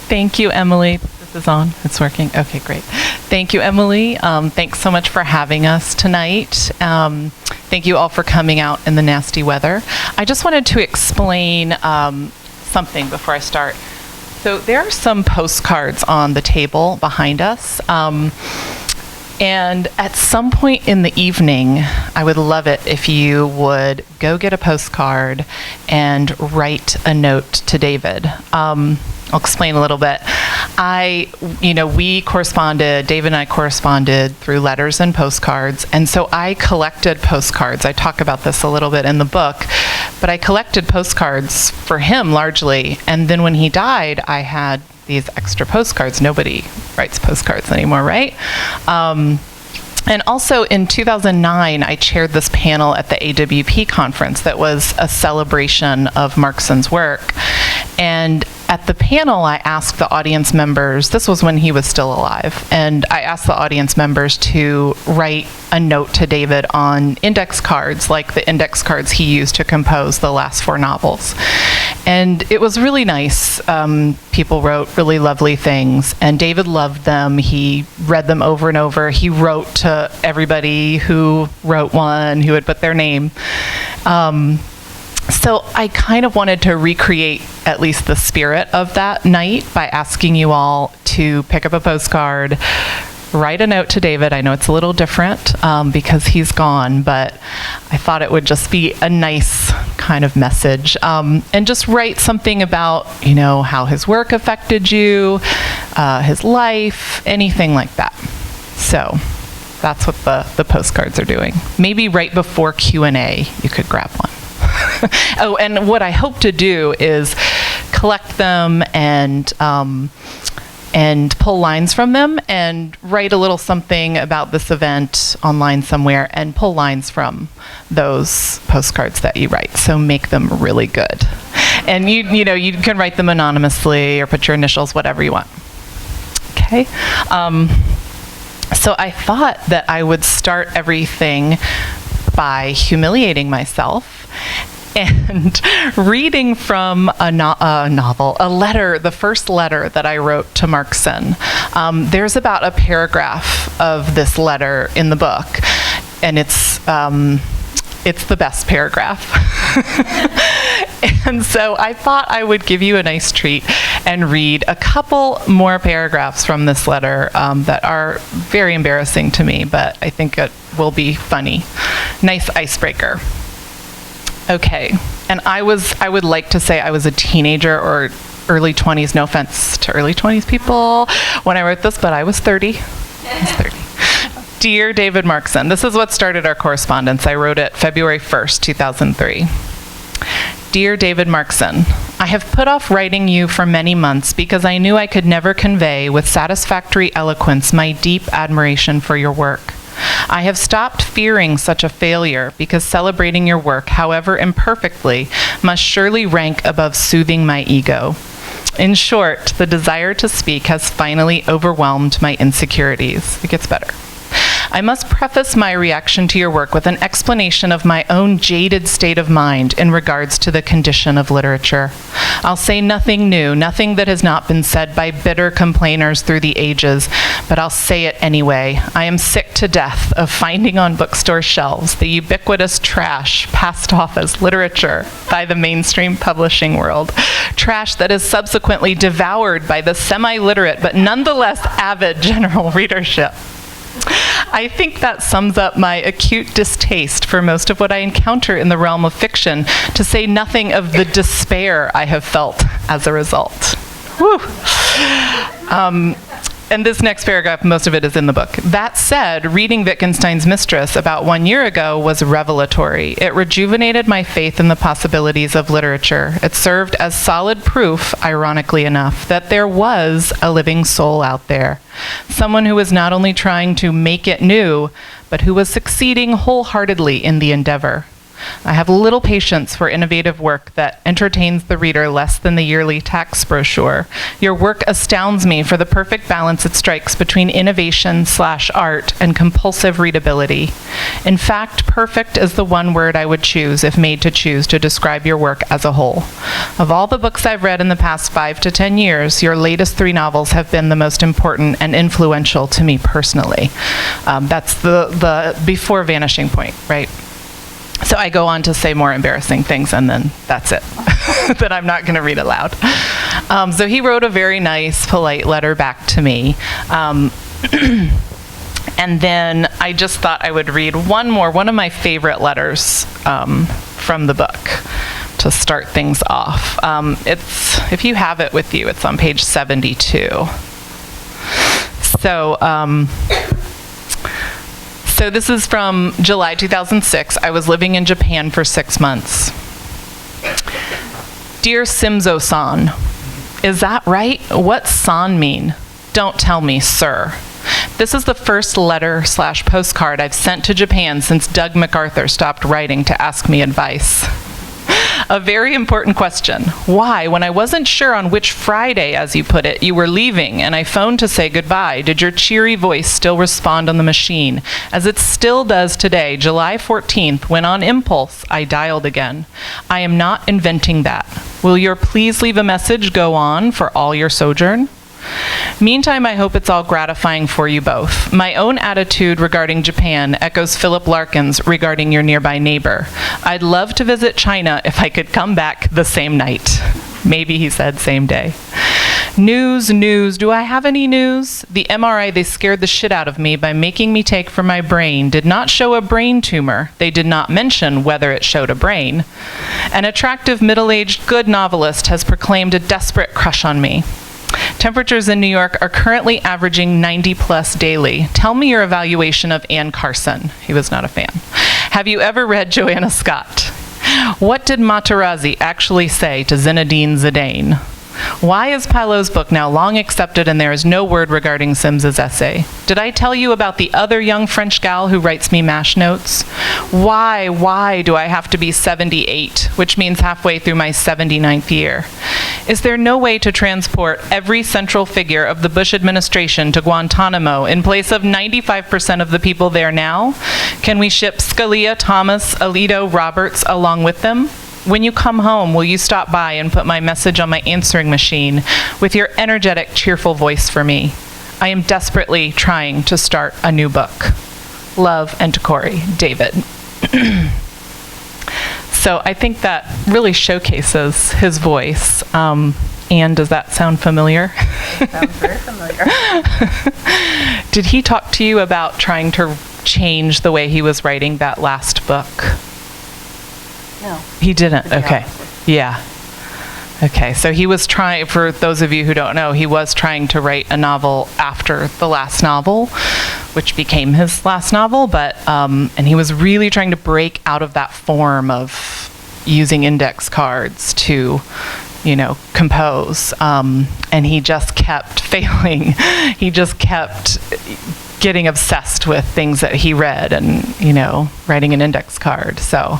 Thank you, Emily. This is on. It's working. Okay, great. Thank you, Emily. Thanks so much for having us tonight. Thank you all for coming out in the nasty weather. I just wanted to explain something before I start. So there are some postcards on the table behind us. And at some point in the evening, I would love it if you would go get a postcard and write a note to David. I'll explain a little bit. We corresponded, David and I corresponded through letters and postcards, and so I collected postcards. I talk about this a little bit in the book, but I collected postcards for him largely, and then when he died, I had these extra postcards. Nobody writes postcards anymore, right? And also in 2009, I chaired this panel at the AWP conference that was a celebration of Markson's work. And at the panel, I asked the audience members, this was when he was still alive, and I asked the audience members to write a note to David on index cards, like the index cards he used to compose the last 4 novels. And it was really nice. People wrote really lovely things, and David loved them. He read them over and over. He wrote to everybody who wrote one, who had put their name. So I kind of wanted to recreate at least the spirit of that night by asking you all to pick up a postcard, write a note to David. I know it's a little different because he's gone, but I thought it would just be a nice kind of message. And just write something about, how his work affected you, his life, anything like that. So that's what the postcards are doing. Maybe right before Q&A, you could grab one. Oh, and what I hope to do is collect them and pull lines from them and write a little something about this event online somewhere and pull lines from those postcards that you write. So make them really good. And you can write them anonymously or put your initials, whatever you want. Okay. So I thought that I would start everything by humiliating myself and reading from a letter, the first letter that I wrote to Markson. There's about a paragraph of this letter in the book, and it's the best paragraph. And so I thought I would give you a nice treat and read a couple more paragraphs from this letter that are very embarrassing to me, but I think it will be funny. Nice icebreaker. Okay, and I would like to say I was a teenager or early 20s, no offense to early 20s people when I wrote this, but I was 30. Dear David Markson, this is what started our correspondence. I wrote it February 1st, 2003. Dear David Markson, I have put off writing you for many months because I knew I could never convey with satisfactory eloquence my deep admiration for your work. I have stopped fearing such a failure because celebrating your work, however imperfectly, must surely rank above soothing my ego. In short, the desire to speak has finally overwhelmed my insecurities. It gets better. I must preface my reaction to your work with an explanation of my own jaded state of mind in regards to the condition of literature. I'll say nothing new, nothing that has not been said by bitter complainers through the ages, but I'll say it anyway. I am sick to death of finding on bookstore shelves the ubiquitous trash passed off as literature by the mainstream publishing world. Trash that is subsequently devoured by the semi-literate but nonetheless avid general readership. I think that sums up my acute distaste for most of what I encounter in the realm of fiction, to say nothing of the despair I have felt as a result. Whew. And this next paragraph, most of it is in the book. That said, reading Wittgenstein's Mistress about 1 year ago was revelatory. It rejuvenated my faith in the possibilities of literature. It served as solid proof, ironically enough, that there was a living soul out there. Someone who was not only trying to make it new, but who was succeeding wholeheartedly in the endeavor. I have little patience for innovative work that entertains the reader less than the yearly tax brochure. Your work astounds me for the perfect balance it strikes between innovation/art and compulsive readability. In fact, perfect is the one word I would choose if made to choose to describe your work as a whole. Of all the books I've read in the past 5 to 10 years, your latest 3 novels have been the most important and influential to me personally. That's the before Vanishing Point, right? So I go on to say more embarrassing things, and then that's it, that I'm not going to read aloud. So he wrote a very nice, polite letter back to me. And then I just thought I would read one of my favorite letters from the book to start things off. If you have it with you, it's on page 72. So this is from July 2006. I was living in Japan for 6 months. Dear Simzo-san, is that right? What's san mean? Don't tell me, sir. This is the first letter/postcard I've sent to Japan since Doug MacArthur stopped writing to ask me advice. A very important question. Why, when I wasn't sure on which Friday, as you put it, you were leaving and I phoned to say goodbye, did your cheery voice still respond on the machine, as it still does today, July 14th, when on impulse I dialed again? I am not inventing that. Will your please leave a message go on for all your sojourn? Meantime, I hope it's all gratifying for you both. My own attitude regarding Japan echoes Philip Larkin's regarding your nearby neighbor. I'd love to visit China if I could come back the same night. Maybe, he said, same day. News. Do I have any news? The MRI they scared the shit out of me by making me take for my brain did not show a brain tumor. They did not mention whether it showed a brain. An attractive middle-aged good novelist has proclaimed a desperate crush on me. Temperatures in New York are currently averaging 90 plus daily. Tell me your evaluation of Ann Carson. He was not a fan. Have you ever read Joanna Scott? What did Materazzi actually say to Zinedine Zidane? Why is Paolo's book now long accepted and there is no word regarding Sims's essay? Did I tell you about the other young French gal who writes me MASH notes? Why do I have to be 78, which means halfway through my 79th year? Is there no way to transport every central figure of the Bush administration to Guantanamo in place of 95% of the people there now? Can we ship Scalia, Thomas, Alito, Roberts along with them? When you come home, will you stop by and put my message on my answering machine with your energetic, cheerful voice for me? I am desperately trying to start a new book. Love, and to Corey, David. So I think that really showcases his voice. Anne, does that sound familiar? Sounds very familiar. Did he talk to you about trying to change the way he was writing that last book? No. He didn't? Okay. Honest. Yeah. Okay, so he was trying, for those of you who don't know, he was trying to write a novel after the last novel, which became his last novel, but, and he was really trying to break out of that form of using index cards to, compose. And he just kept failing. He just kept getting obsessed with things that he read and, writing an index card. So,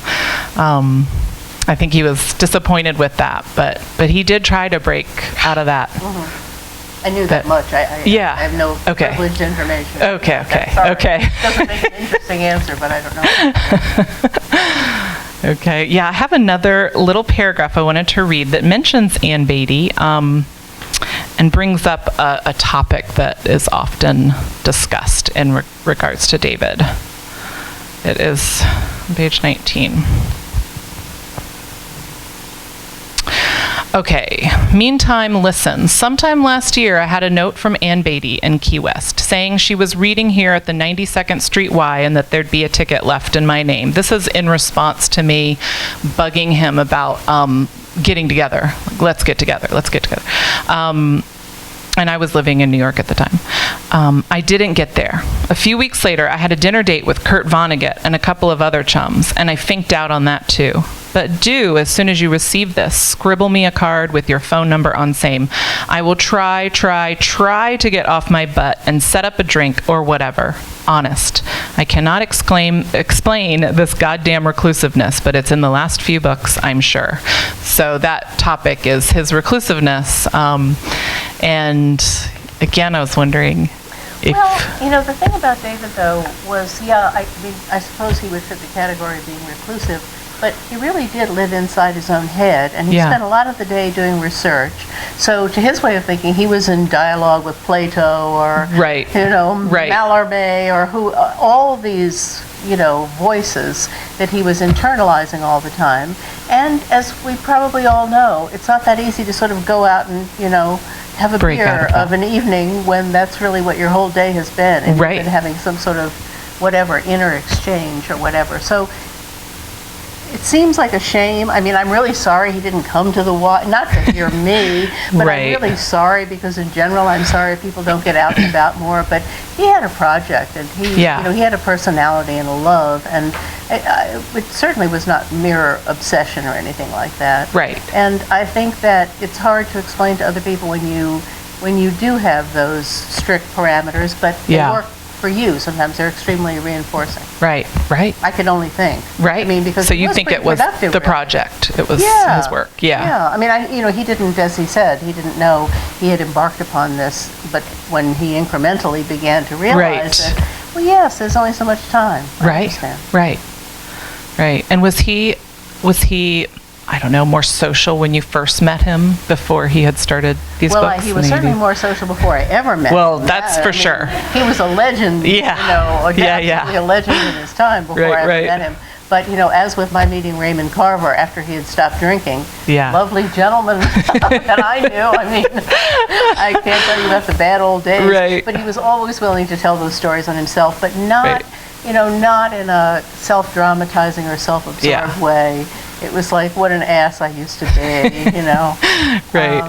I think he was disappointed with that, but he did try to break out of that. Mm-hmm. I knew that much. I have no privileged information. Okay. Doesn't make an interesting answer, but I don't know. Okay. Yeah, I have another little paragraph I wanted to read that mentions Ann Beattie and brings up a topic that is often discussed in regards to David. It is on page 19. Okay, meantime, listen. Sometime last year, I had a note from Ann Beattie in Key West saying she was reading here at the 92nd Street Y and that there'd be a ticket left in my name. This is in response to me bugging him about getting together. Like, let's get together. And I was living in New York at the time. I didn't get there. A few weeks later, I had a dinner date with Kurt Vonnegut and a couple of other chums, and I finked out on that too. But do, as soon as you receive this, scribble me a card with your phone number on same. I will try to get off my butt and set up a drink or whatever. honest. I cannot explain this goddamn reclusiveness, but it's in the last few books, I'm sure. So that topic is his reclusiveness. And again, I was wondering if... Well, the thing about David, though, was, I suppose he would fit the category of being reclusive, but he really did live inside his own head, and he spent a lot of the day doing research. So to his way of thinking, he was in dialogue with Plato or, Mallarmé or all these, voices that he was internalizing all the time. And as we probably all know, it's not that easy to sort of go out and, have a beer of an evening when that's really what your whole day has been. And you've been having some sort of whatever, inner exchange or whatever. So it seems like a shame. I mean, I'm really sorry he didn't come to the not to hear me, but I'm really sorry because in general I'm sorry people don't get out and about more. But he had a project, and he had a personality and a love, and it certainly was not mere obsession or anything like that. Right. And I think that it's hard to explain to other people when you do have those strict parameters, but they work for you. Sometimes they're extremely reinforcing. Right. I can only think. Right. I mean, because so you think it was the project? It was his work. Yeah. I mean, he didn't, as he said, he didn't know he had embarked upon this, but when he incrementally began to realize that, well, yes, there's only so much time. I understand. Right. And was he, I don't know, more social when you first met him before he had started these books? Well, he was certainly more social before I ever met him. Well, that's for sure. He was a legend, absolutely a legend in his time before I ever met him. But, as with my meeting Raymond Carver after he had stopped drinking, lovely gentleman that I knew. I mean, I can't tell you about the bad old days. Right. But he was always willing to tell those stories on himself, but not, not in a self-dramatizing or self-absorbed way. It was like, what an ass I used to be, Right.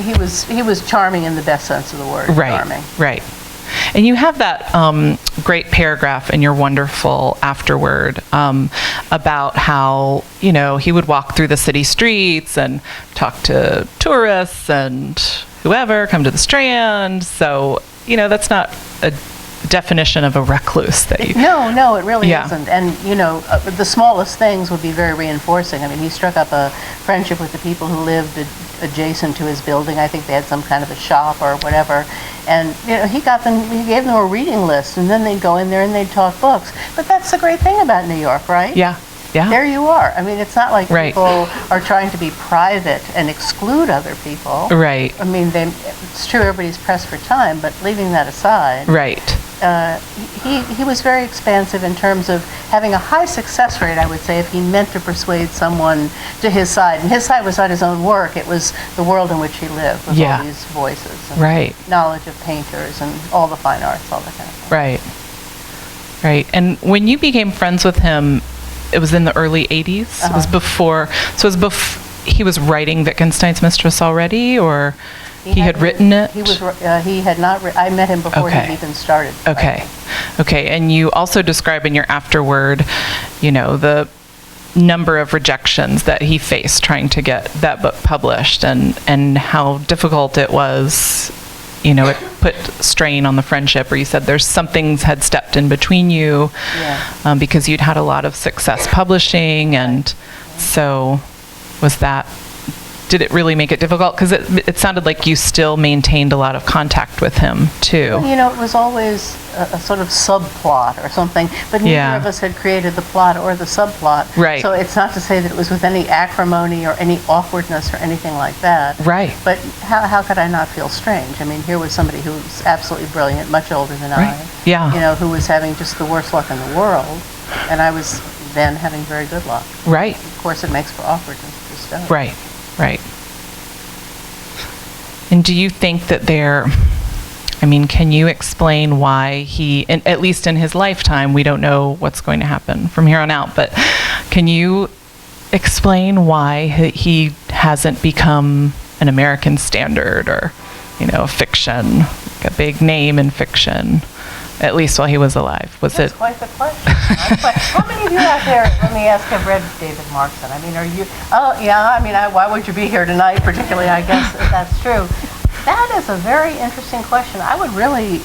He was charming in the best sense of the word. Charming. Right. And you have that great paragraph in your wonderful afterword about how, he would walk through the city streets and talk to tourists and whoever, come to the Strand. So, that's not a definition of a recluse that you... No, it really isn't. And, the smallest things would be very reinforcing. I mean, he struck up a friendship with the people who lived adjacent to his building. I think they had some kind of a shop or whatever. And, he gave them a reading list, and then they'd go in there and they'd talk books. But that's the great thing about New York, right? Yeah. There you are. I mean, it's not like people are trying to be private and exclude other people. Right. I mean, it's true everybody's pressed for time, but leaving that aside. Right. He was very expansive in terms of having a high success rate, I would say, if he meant to persuade someone to his side. And his side was not his own work. It was the world in which he lived with all these voices. And knowledge of painters and all the fine arts, all that kind of thing. Right. And when you became friends with him, it was in the early 80s? It was before... So it was he was writing Wittgenstein's Mistress already, or... He had written it? He had not I met him before he even started. Okay. And you also describe in your afterword, the number of rejections that he faced trying to get that book published, and how difficult it was. It put strain on the friendship, or you said there's some things had stepped in between you because you'd had a lot of success publishing, and so was that... Did it really make it difficult? Because it sounded like you still maintained a lot of contact with him, too. Well, it was always a sort of subplot or something, but neither of us had created the plot or the subplot. Right. So it's not to say that it was with any acrimony or any awkwardness or anything like that. Right. But how could I not feel strange? I mean, here was somebody who was absolutely brilliant, much older than I. Yeah. Who was having just the worst luck in the world, and I was then having very good luck. Right. Of course, it makes for awkwardness, just does. Right. And do you think that can you explain why he, at least in his lifetime, we don't know what's going to happen from here on out, but can you explain why he hasn't become an American standard or, fiction, like a big name in fiction, at least while he was alive? That's quite the question. How many of you out there, let me ask, have read David Markson? I mean, are you... Oh, yeah, I mean, why would you be here tonight, particularly, I guess, if that's true? That is a very interesting question. I would really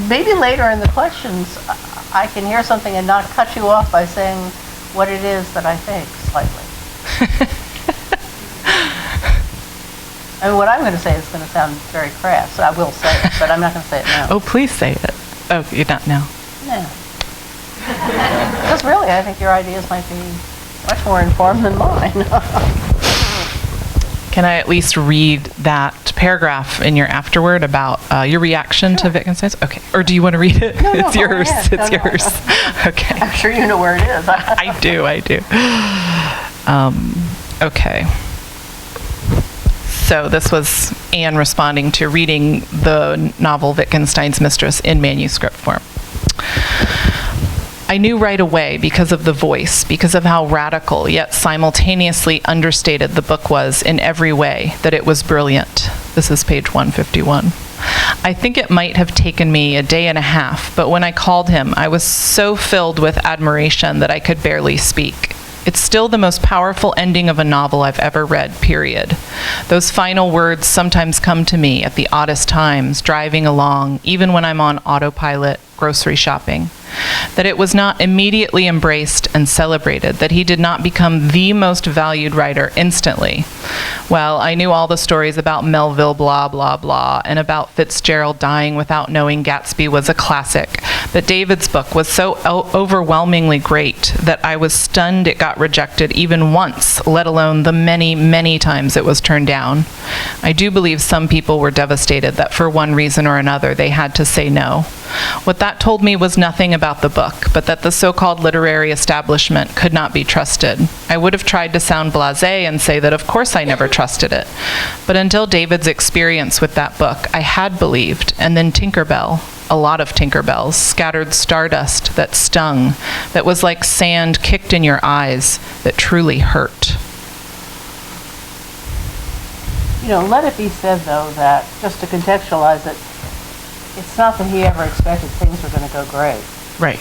maybe later in the questions, I can hear something and not cut you off by saying what it is that I think slightly. I mean, what I'm going to say is going to sound very crass. I will say it, but I'm not going to say it now. Oh, please say it. Oh, you're not now. No. Because really, I think your ideas might be much more informed than mine. Can I at least read that paragraph in your afterword about your reaction to Wittgenstein's? Okay. Or do you want to read it? No, it's yours. It's no, yours. No. Okay. I'm sure you know where it is. I do. Okay. So this was Anne responding to reading the novel Wittgenstein's Mistress in manuscript form. I knew right away, because of the voice, because of how radical yet simultaneously understated the book was in every way, that it was brilliant. This is page 151. I think it might have taken me a day and a half, but when I called him, I was so filled with admiration that I could barely speak. It's still the most powerful ending of a novel I've ever read, period. Those final words sometimes come to me at the oddest times, driving along, even when I'm on autopilot, grocery shopping. That it was not immediately embraced and celebrated, that he did not become the most valued writer instantly. Well, I knew all the stories about Melville blah blah blah and about Fitzgerald dying without knowing Gatsby was a classic, but David's book was so overwhelmingly great that I was stunned it got rejected even once, let alone the many, many times it was turned down. I do believe some people were devastated that for one reason or another they had to say no. What that told me was nothing about the book, but that the so-called literary establishment could not be trusted. I would have tried to sound blasé and say that of course I never trusted it. But until David's experience with that book, I had believed, and then Tinkerbell, a lot of Tinkerbells, scattered stardust that stung, that was like sand kicked in your eyes, that truly hurt. You know, let it be said, though, that just to contextualize it, it's not that he ever expected things were going to go great. Right.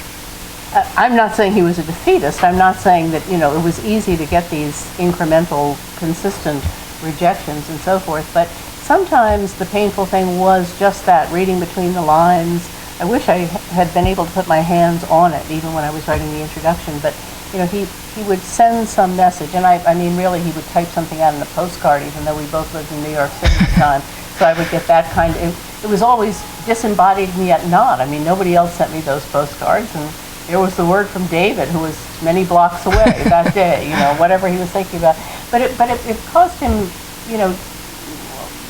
I'm not saying he was a defeatist. I'm not saying that, you know, it was easy to get these incremental, consistent rejections and so forth, but sometimes the painful thing was just that, reading between the lines. I wish I had been able to put my hands on it, even when I was writing the introduction, but, you know, he would send some message, and I mean, really, he would type something out in a postcard, even though we both lived in New York City at the time, so I would get that kind of, it was always disembodied and yet not. I mean, nobody else sent me those postcards, and there was the word from David, who was many blocks away that day, you know, whatever he was thinking about. But it caused him, you know,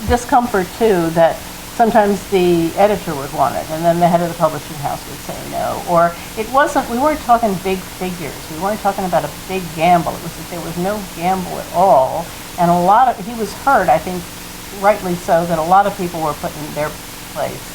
discomfort too, that sometimes the editor would want it, and then the head of the publishing house would say no. Or it wasn't, we weren't talking big figures. We weren't talking about a big gamble. It was that there was no gamble at all. And a lot of, he was hurt, I think, rightly so, that a lot of people were put in their place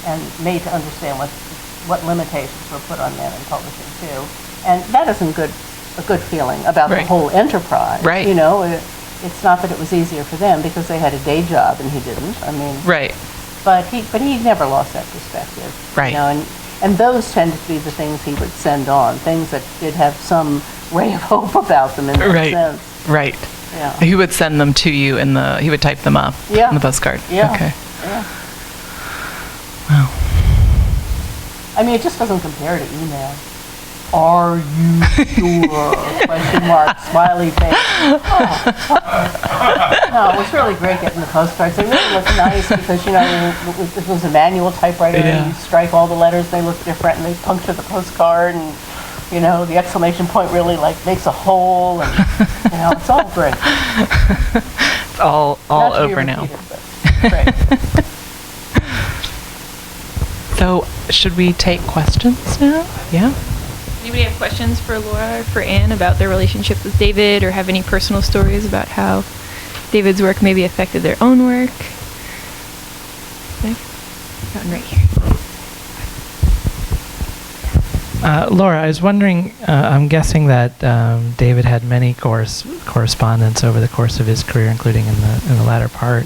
and made to understand what limitations were put on men in publishing too. And that isn't a good feeling about the whole enterprise. Right. You know, it's not that it was easier for them because they had a day job and he didn't. I mean, right. But he never lost that perspective. Right. You know, and those tended to be the things he would send on, things that did have some ray of hope about them in that sense. Right. Yeah. He would send them to you he would type them up in the postcard. Yeah. Okay. Yeah. Wow. I mean, it just doesn't compare to email. Are you sure? Question mark, smiley face. Oh. No, it was really great getting the postcards. They really looked nice because, you know, it was a manual typewriter and you strike all the letters, they look different, and they puncture the postcard, and, you know, the exclamation point really, like, makes a hole, and, you know, it's all great. It's all over now. Great. So, should we take questions now? Yeah? Anybody have questions for Laura or for Anne about their relationship with David, or have any personal stories about how David's work maybe affected their own work? Okay. Got one right here. Laura, I was wondering, I'm guessing that David had many correspondence over the course of his career, including in the latter part.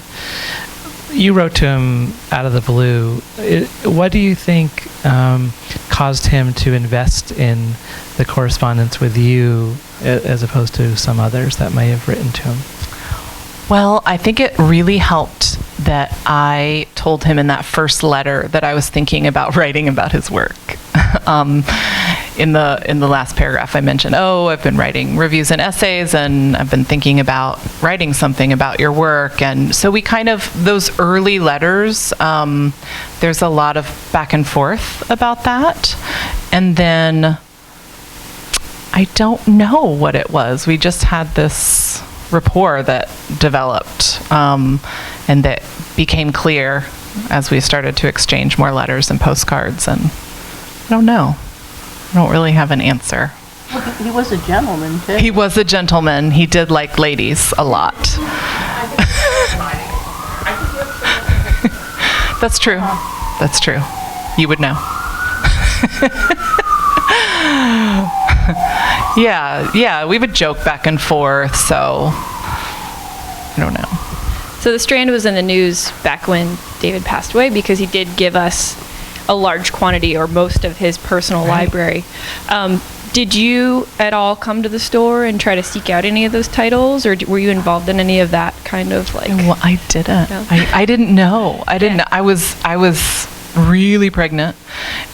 You wrote to him out of the blue. What do you think caused him to invest in the correspondence with you as opposed to some others that may have written to him? Well, I think it really helped that I told him in that first letter that I was thinking about writing about his work. In the last paragraph, I mentioned, I've been writing reviews and essays, and I've been thinking about writing something about your work. And so we kind of, those early letters, there's a lot of back and forth about that. And then I don't know what it was. We just had this rapport that developed, and that became clear as we started to exchange more letters and postcards. And I don't know. I don't really have an answer. Well, he was a gentleman, too. He was a gentleman. He did like ladies a lot. That's true. That's true. You would know. Yeah, we would joke back and forth, so I don't know. So the Strand was in the news back when David passed away because he did give us a large quantity or most of his personal library. Did you at all come to the store and try to seek out any of those titles, or were you involved in any of that kind of like? Well, I didn't. No? I didn't know. I didn't know. I was really pregnant,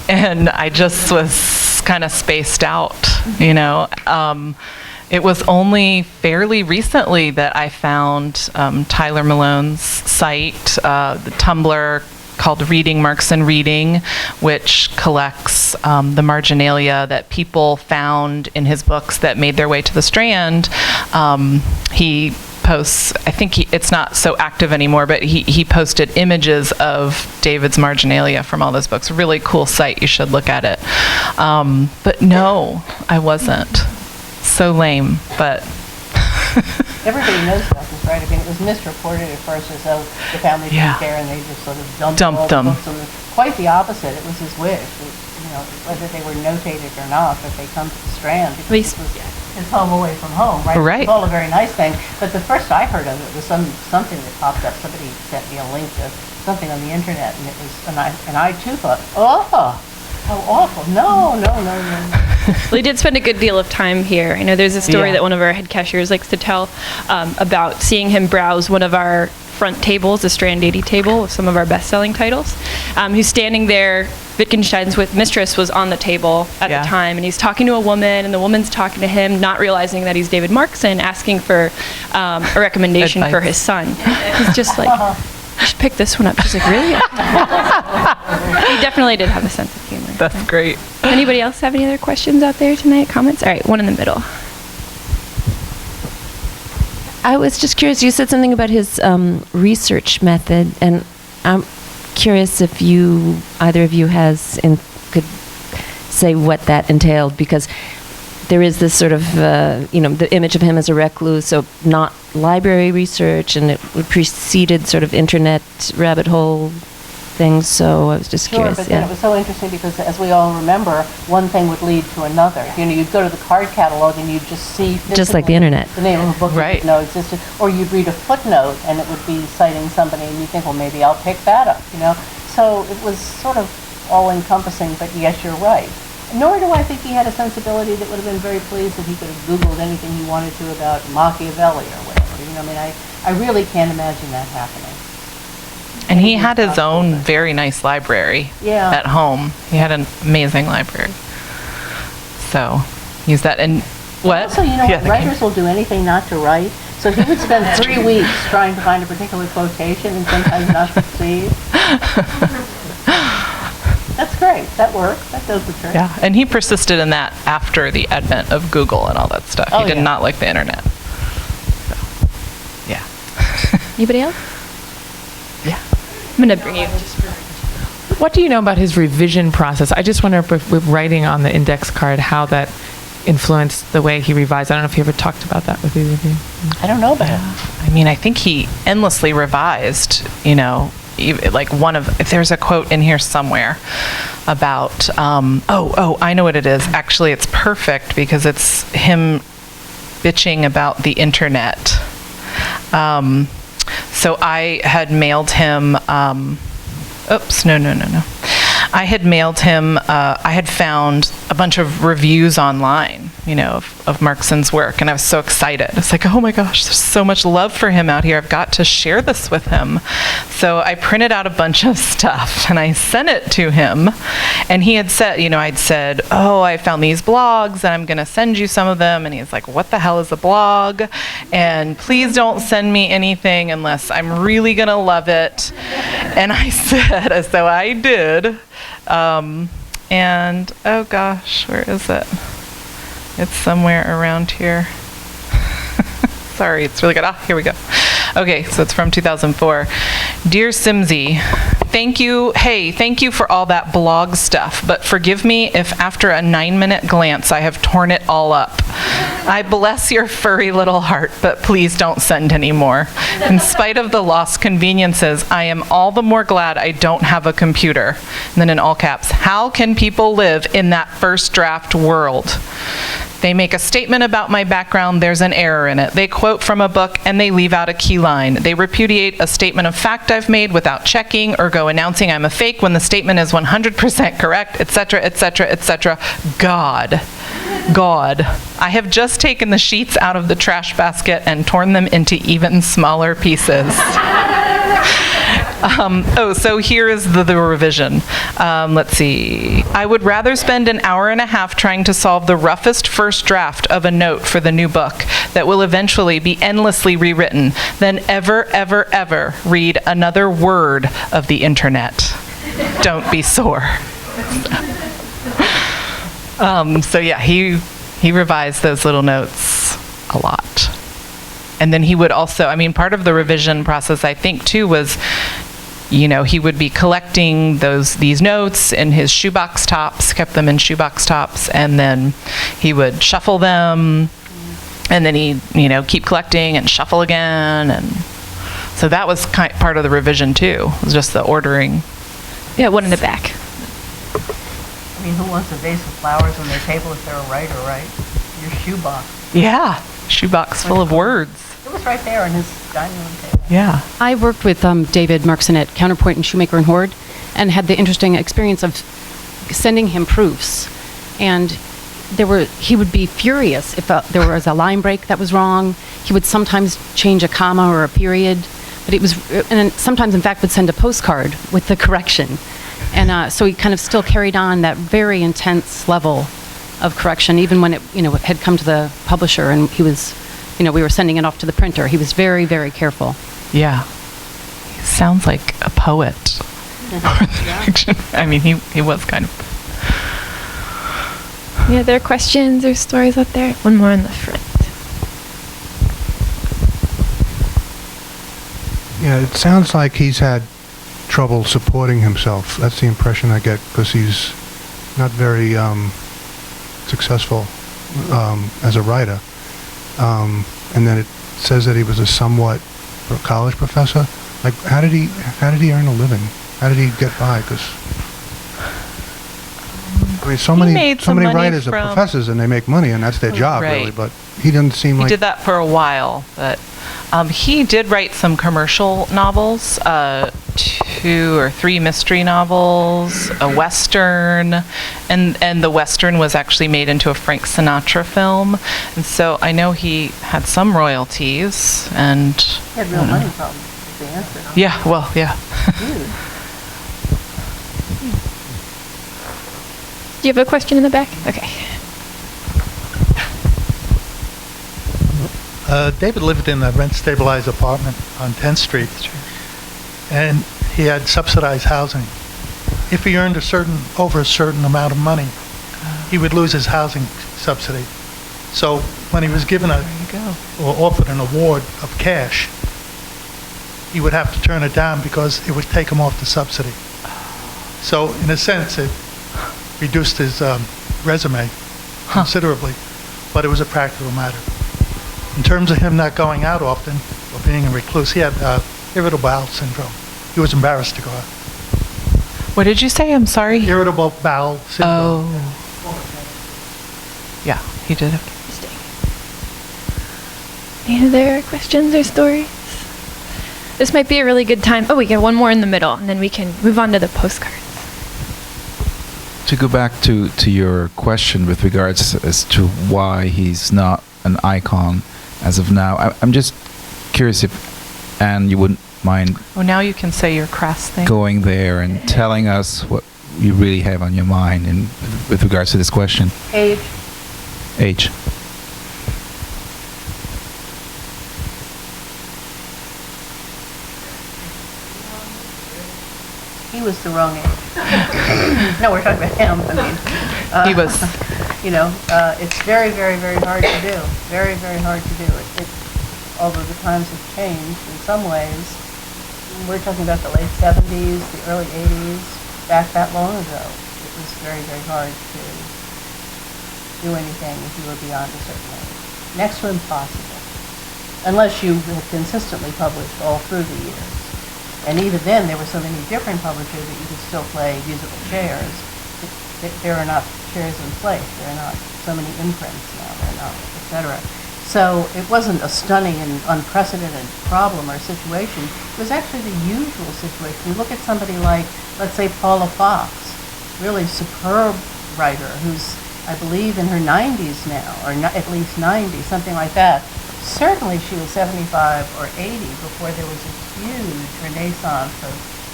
and I just was kind of spaced out, you know. It was only fairly recently that I found Tyler Malone's site, the Tumblr called Reading Markson Reading, which collects the marginalia that people found in his books that made their way to the Strand. He posts, I think it's not so active anymore, but he posted images of David's marginalia from all those books. Really cool site, you should look at it. But no, I wasn't. So lame, but... Everybody knows about this, right? I mean, it was misreported at first as though the family didn't care and they just sort of dumped all them. the books. And quite the opposite. It was his wish, that, you know, whether they were notated or not, that they come to the Strand, because it was his home away from home, right? Right. It's all a very nice thing. But the first I heard of it was something that popped up. Somebody sent me a link to something on the internet, and it was, and I too thought, how awful. No. Well, he did spend a good deal of time here. I know there's a story that one of our head cashiers likes to tell about seeing him browse one of our front tables, the Strand 80 table with some of our best-selling titles. He's standing there. Wittgenstein's with Mistress was on the table at the time, and he's talking to a woman, and the woman's talking to him, not realizing that he's David Markson, asking for a recommendation for his son. He's just like, you should pick this one up. She's like, really? He definitely did have a sense of humor. That's great. Anybody else have any other questions out there tonight? Comments? All right, one in the middle. I was just curious, you said something about his research method, and I'm curious if either of you could say what that entailed, because there is this sort of, the image of him as a recluse, so not library research, and it preceded sort of internet rabbit hole things, so I was just curious. But then it was so interesting because, as we all remember, one thing would lead to another. You know, you'd go to the card catalog and you'd just see just like the internet, the name of a book you didn't know existed, or you'd read a footnote and it would be citing somebody, and you think, well, maybe I'll pick that up. You know, so it was sort of all-encompassing. But yes, you're right. Nor do I think he had a sensibility that would have been very pleased if he could have Googled anything he wanted to about Machiavelli or whatever. You know, I mean, I really can't imagine that happening. And he had his own very nice library at home. He had an amazing library. So, use that. And what? So, you know, writers will do anything not to write. So he would spend 3 weeks trying to find a particular quotation and sometimes not succeed. That's great. That works. That does the trick. Yeah, and he persisted in that after the advent of Google and all that stuff. He did not like the internet. So, yeah. Anybody else? Yeah. I'm going to bring you. What do you know about his revision process? I just wonder if with writing on the index card, how that influenced the way he revised. I don't know if he ever talked about that with either of you. I don't know about it. I mean, I think he endlessly revised, you know, like there's a quote in here somewhere about, I know what it is. Actually, it's perfect because it's him bitching about the internet. So I had mailed him, I had mailed him, I had found a bunch of reviews online, of Markson's work, and I was so excited. It's like, oh my gosh, there's so much love for him out here. I've got to share this with him. So I printed out a bunch of stuff, and I sent it to him, and he had said, I'd said, oh, I found these blogs, and I'm going to send you some of them, and he's like, what the hell is a blog? And please don't send me anything unless I'm really going to love it. And I said, so I did. And, oh gosh, where is it? It's somewhere around here. Sorry, it's really good. Here we go. Okay, so it's from 2004. Dear Simsy, thank you for all that blog stuff, but forgive me if after a 9-minute glance I have torn it all up. I bless your furry little heart, but please don't send any more. In spite of the lost conveniences, I am all the more glad I don't have a computer. And then in all caps, how can people live in that first draft world? They make a statement about my background, there's an error in it. They quote from a book and they leave out a key line. They repudiate a statement of fact I've made without checking or go announcing I'm a fake when the statement is 100% correct, etc., etc., etc. God, I have just taken the sheets out of the trash basket and torn them into even smaller pieces. So here is the revision. Let's see. I would rather spend an hour and a half trying to solve the roughest first draft of a note for the new book that will eventually be endlessly rewritten than ever read another word of the internet. Don't be sore. So yeah, he revised those little notes a lot. And then he would also, part of the revision process, I think, too, was, he would be collecting these notes in his shoebox tops, kept them in shoebox tops, and then he would shuffle them, and then he'd, keep collecting and shuffle again. And so that was part of the revision, too, was just the ordering. Yeah, one in the back. Who wants a vase of flowers on their table if they're a writer, right? Your shoebox. Yeah, shoebox full of words. It was right there on his dining room table. Yeah. I worked with David Markson at Counterpoint and Shoemaker and Horde, and had the interesting experience of sending him proofs. And he would be furious if there was a line break that was wrong. He would sometimes change a comma or a period, and sometimes, in fact, would send a postcard with the correction. And so he kind of still carried on that very intense level of correction, even when it had come to the publisher and he was, we were sending it off to the printer. He was very, very careful. Yeah. He sounds like a poet. He was kind of. Yeah, there are questions or stories out there. One more in the front. Yeah, it sounds like he's had trouble supporting himself. That's the impression I get, because he's not very successful as a writer. And then it says that he was a somewhat college professor. Like, how did he earn a living? How did he get by? Because so many writers are professors and they make money and that's their job, right. Really. But he doesn't seem like he did that for a while, but he did write some commercial novels, 2 or 3 mystery novels, a Western, and the Western was actually made into a Frank Sinatra film. And so I know he had some royalties, and He had real money problems, is the answer. yeah, well, yeah. Dude. Do you have a question in the back? Okay. David lived in a rent-stabilized apartment on 10th Street, and he had subsidized housing. If he earned over a certain amount of money, he would lose his housing subsidy. So when he was given or offered an award of cash, he would have to turn it down because it would take him off the subsidy. So in a sense, it reduced his resume considerably, but it was a practical matter. In terms of him not going out often or being a recluse, he had irritable bowel syndrome. He was embarrassed to go out. What did you say? I'm sorry. Irritable bowel syndrome. Oh. Yeah, he did it. Any other questions or stories? This might be a really good time. Oh, we get one more in the middle, and then we can move on to the postcards. To go back to your question with regards as to why he's not an icon as of now, I'm just curious if, Anne, you wouldn't mind Oh, now you can say your crass thing. going there and telling us what you really have on your mind in, with regards to this question. Age. Age. He was the wrong age. No, we're talking about him. I mean, He was. It's very, very, very hard to do. Very, very hard to do. Although the times have changed in some ways. We're talking about the late 70s, the early 80s, back that long ago. It was very, very hard to do anything if you were beyond a certain age. Next to impossible. Unless you had consistently published all through the years. And even then, there were so many different publishers that you could still play musical chairs. There are not chairs in place. There are not so many imprints now. There are not, et cetera. So it wasn't a stunning and unprecedented problem or situation. It was actually the usual situation. You look at somebody like, let's say, Paula Fox, really superb writer who's, I believe, in her 90s now, or at least 90, something like that. Certainly she was 75 or 80 before there was a huge renaissance of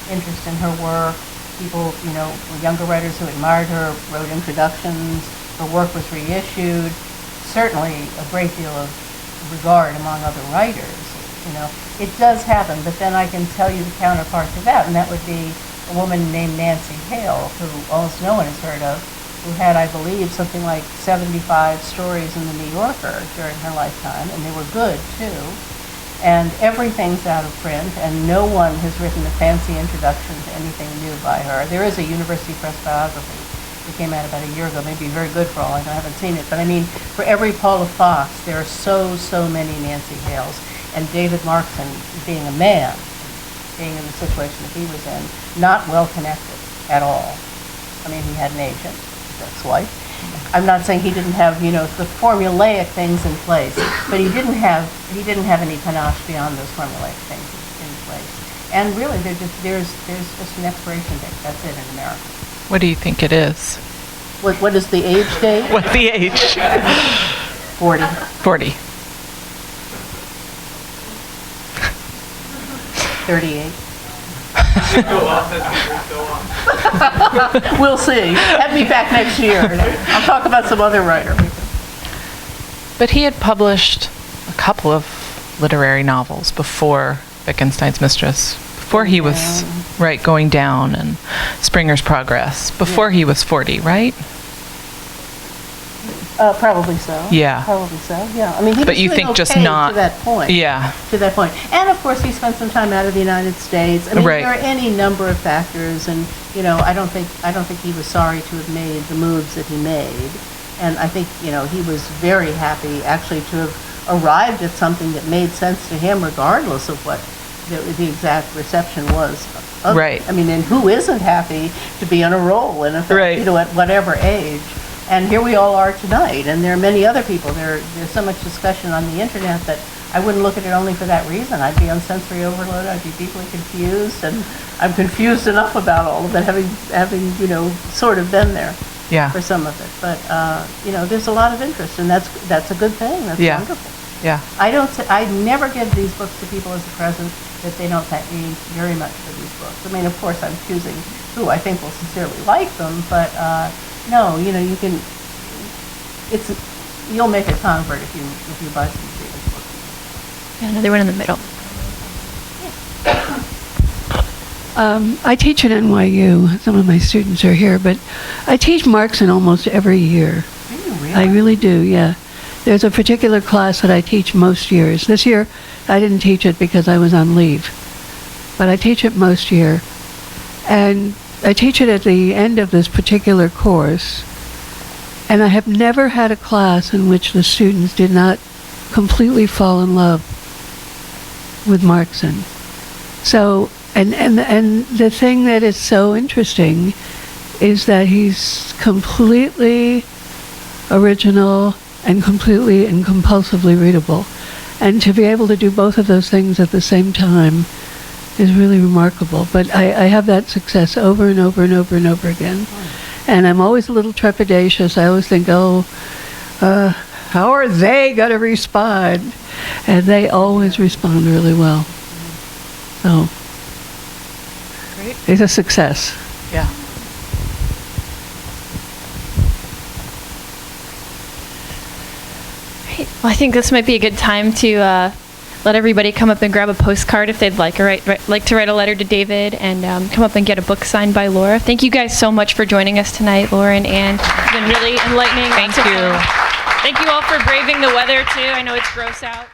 interest in her work. People, younger writers who admired her wrote introductions. Her work was reissued. Certainly a great deal of regard among other writers. It does happen, but then I can tell you the counterpart to that, and that would be a woman named Nancy Hale, who almost no one has heard of, who had, I believe, something like 75 stories in the New Yorker during her lifetime, and they were good, too. And everything's out of print, and no one has written a fancy introduction to anything new by her. There is a University Press biography that came out about a year ago, maybe very good for all I know, I haven't seen it. But I mean, for every Paula Fox, there are so many Nancy Hales. And David Markson, being a man, being in the situation that he was in, not well connected at all. I mean, he had an agent, his ex-wife. I'm not saying he didn't have, the formulaic things in place, but he didn't have any panache beyond those formulaic things in place. And really, there's just an expiration date. That's it in America. What do you think it is? What is the age date? What's the age? 40. 40. 38. We'll see. Have me back next year. I'll talk about some other writer. But he had published a couple of literary novels before Wittgenstein's Mistress, before he was, going down, and Springer's Progress, before he was 40, right? Probably so. Yeah. Probably so, yeah. I mean, he But was you doing think just okay not- to that point. Yeah. To that point. And of course, he spent some time out of the United States. I mean, Right. there are any number of factors, and I don't think he was sorry to have made the moves that he made. And I think he was very happy actually to have arrived at something that made sense to him, regardless of what the exact reception was. Right. I mean, and who isn't happy to be on a roll in effect, Right. at whatever age? And here we all are tonight, and there are many other people. There's so much discussion on the internet that I wouldn't look at it only for that reason. I'd be on sensory overload. I'd be deeply confused, and I'm confused enough about all of it, having sort of been there Yeah. for some of it. But there's a lot of interest, and that's a good thing. That's Yeah. wonderful. Yeah. I never give these books to people as a present that they don't thank me very much for these books. I mean, of course, I'm choosing who I think will sincerely like them, but no, you can. You'll make a convert if you buy some of these books. Yeah, another one in the middle. I teach at NYU. Some of my students are here, but I teach Markson almost every year. Do you really? I really do, yeah. There's a particular class that I teach most years. This year, I didn't teach it because I was on leave, but I teach it most year. And I teach it at the end of this particular course, and I have never had a class in which the students did not completely fall in love with Markson. So, and the thing that is so interesting is that he's completely original and completely and compulsively readable. And to be able to do both of those things at the same time is really remarkable. But I have that success over and over and over and over again. And I'm always a little trepidatious. I always think, how are they going to respond? And they always respond really well. So, Great. it's a success. Yeah. Great. Well, I think this might be a good time to let everybody come up and grab a postcard if they'd like, or like to write a letter to David, and come up and get a book signed by Laura. Thank you guys so much for joining us tonight, Laura and Ann. It's been really enlightening. Thank you. Thank you all for braving the weather, too. I know it's gross out.